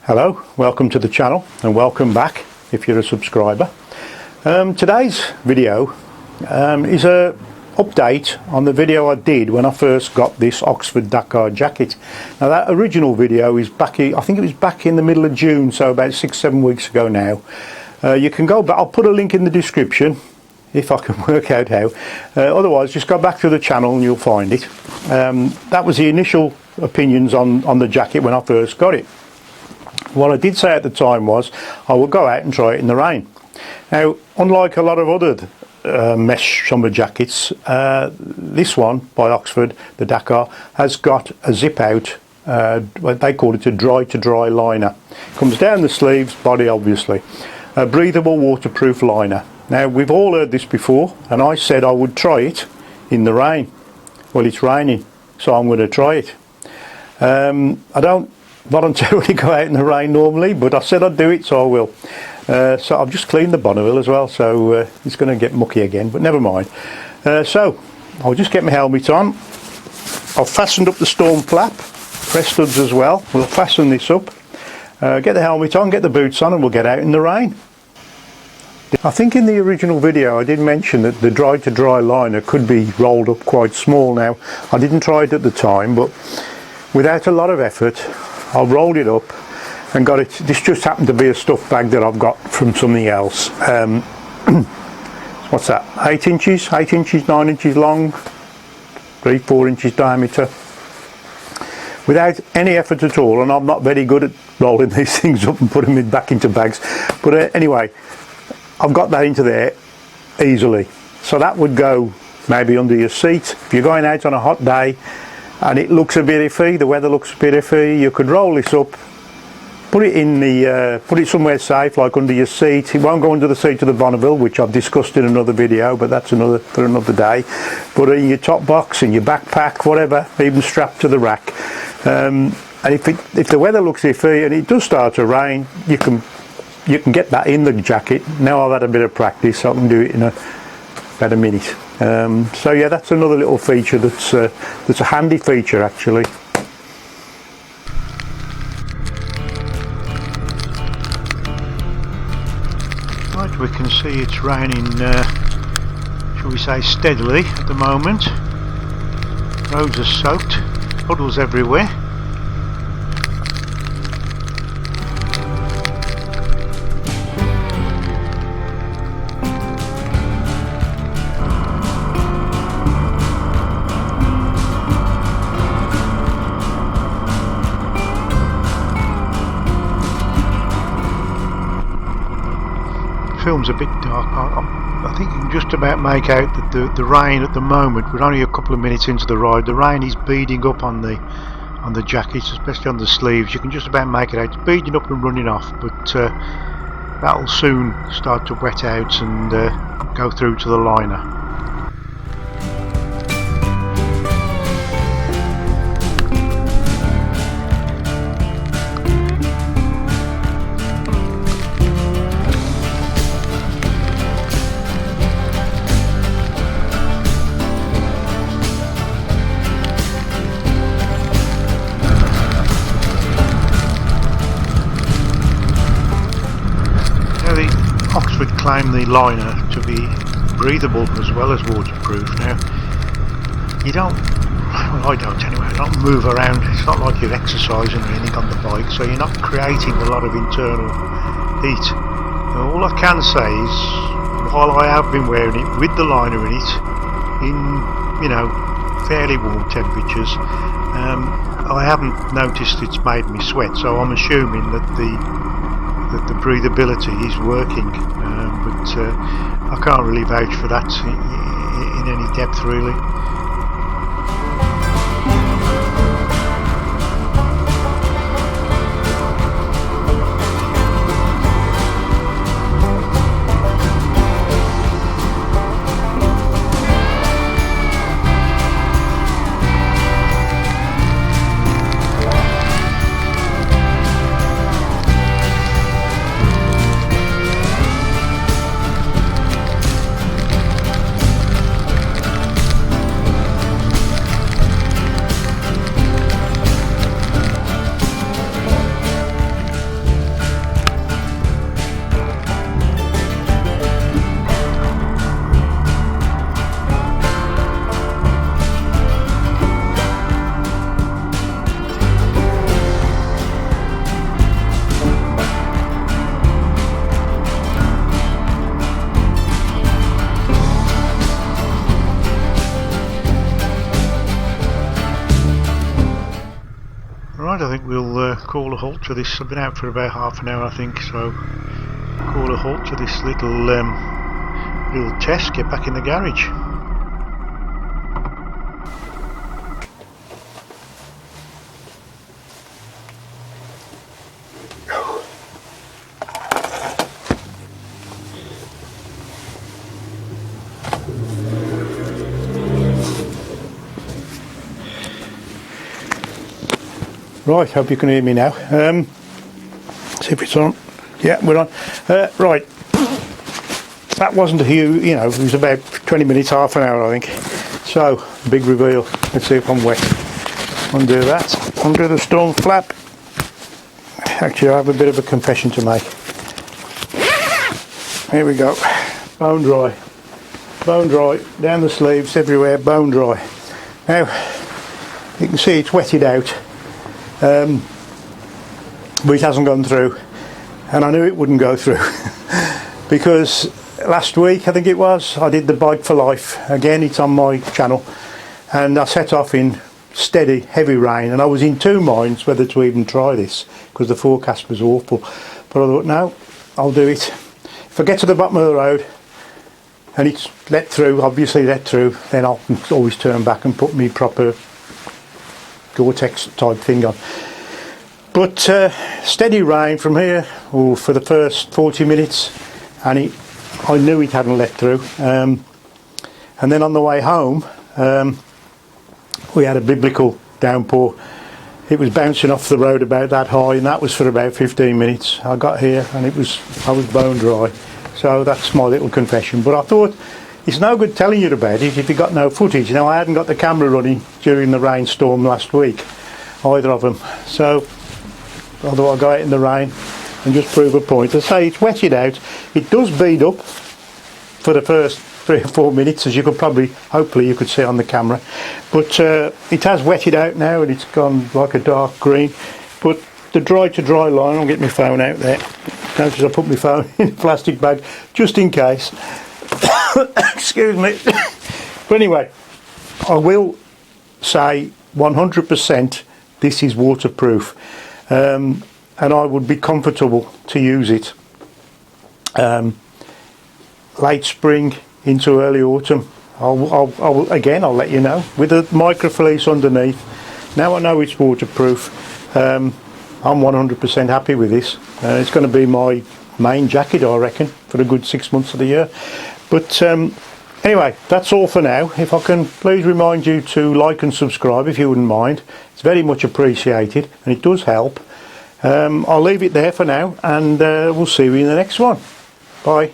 Hello, welcome to the channel and welcome back if you're a subscriber. Today's video is a update on the video I did when I first got this Oxford Dakar jacket. Now that original video is back in, I think it was back in the middle of June, so about 6-7 weeks ago now. You can go back, I'll put a link in the description if I can work out how. Otherwise just go back to the channel and you'll find it. That was the initial opinions on the jacket when I first got it. What I did say at the time was I would go out and try it in the rain. Now, unlike a lot of other mesh summer jackets, this one by Oxford, the Dakar, has got a zip out, what they call it a dry to dry liner. Comes down the sleeves, body obviously. A breathable waterproof liner. Now, we've all heard this before, and I said I would try it in the rain. Well, it's raining, so I'm going to try it. I don't voluntarily go out in the rain normally, but I said I'd do it, so I will. So I've just cleaned the bonneville as well, so it's going to get mucky again, but never mind. So I'll just get my helmet on. I've fastened up the storm flap, press studs as well. We'll fasten this up, get the helmet on, get the boots on, and we'll get out in the rain. I think in the original video I did mention that the dry to dry liner could be rolled up quite small. Now I didn't try it at the time, but without a lot of effort I rolled it up and got it. This just happened to be a stuff bag that I've got from something else. What's that? 8 inches, 9 inches long, 3-4 inches diameter. Without any effort at all, and I'm not very good at rolling these things up and putting them back into bags. But anyway, I've got that into there easily. So that would go maybe under your seat. If you're going out on a hot day and it looks a bit iffy, the weather looks a bit iffy, you could roll this up, put it in the, put it somewhere safe, like under your seat. It won't go under the seat of the Bonneville, which I've discussed in another video, but that's for another day. But in your top box, in your backpack, whatever, even strapped to the rack. And if the weather looks iffy and it does start to rain, you can get that in the jacket. Now I've had a bit of practice, I can do it in about a minute. So yeah, that's another little feature that's a handy feature actually. Right, we can see it's raining, shall we say, steadily at the moment. Roads are soaked, puddles everywhere. Film's a bit dark. I think you can just about make out that the rain at the moment, we're only a couple of minutes into the ride, the rain is beading up on the jackets, especially on the sleeves. You can just about make it out. It's beading up and running off, but that'll soon start to wet out and go through to the liner. Oxford claim the liner to be breathable as well as waterproof. Now, you don't, well I don't anyway, I don't move around, it's not like you're exercising or anything on the bike, so you're not creating a lot of internal heat. Now, all I can say is, while I have been wearing it with the liner in it, in, you know, fairly warm temperatures, I haven't noticed it's made me sweat, so I'm assuming that the breathability is working, but I can't really vouch for that in any depth really. Right, I think we'll call a halt to this. I've been out for about half an hour, I think, so call a halt to this little test, get back in the garage. Right, hope you can hear me now. See if it's on. Yeah, we're on. Right, that wasn't a huge, you know, it was about 20 minutes, half an hour, I think. So, big reveal. Let's see if I'm wet. Undo that. Undo the storm flap. Actually, I have a bit of a confession to make. Here we go. Bone dry. Bone dry. Down the sleeves, everywhere, bone dry. Now, you can see it's wetted out. But it hasn't gone through, and I knew it wouldn't go through because last week, I think it was, I did the Bike for Life. Again, it's on my channel, and I set off in steady heavy rain, and I was in two minds whether to even try this because the forecast was awful, but I thought no, I'll do it. If I get to the bottom of the road and it's let through, obviously let through, then I'll always turn back and put me proper Gore-Tex type thing on. But steady rain from here for the first 40 minutes, and I knew it hadn't let through. And then on the way home, we had a biblical downpour. It was bouncing off the road about that high, and that was for about 15 minutes. I got here and I was bone dry. So that's my little confession. But I thought it's no good telling you about it if you've got no footage. Now, I hadn't got the camera running during the rainstorm last week, either of them. So I thought I'd go out in the rain and just prove a point. I say it's wetted out. It does bead up for the first 3 or 4 minutes, as you could hopefully you could see on the camera. But it has wetted out now, and it's gone like a dark green. But the dry to dry line, I'll get my phone out there. Notice I put my phone in a plastic bag just in case. Excuse me. But anyway, I will say 100% this is waterproof, and I would be comfortable to use it late spring into early autumn. I'll let you know with a micro fleece underneath. Now I know it's waterproof. I'm 100% happy with this. It's going to be my main jacket, I reckon, for a good 6 months of the year. But anyway, that's all for now. If I can please remind you to like and subscribe if you wouldn't mind. It's very much appreciated, and it does help. I'll leave it there for now, and we'll see you in the next one. Bye.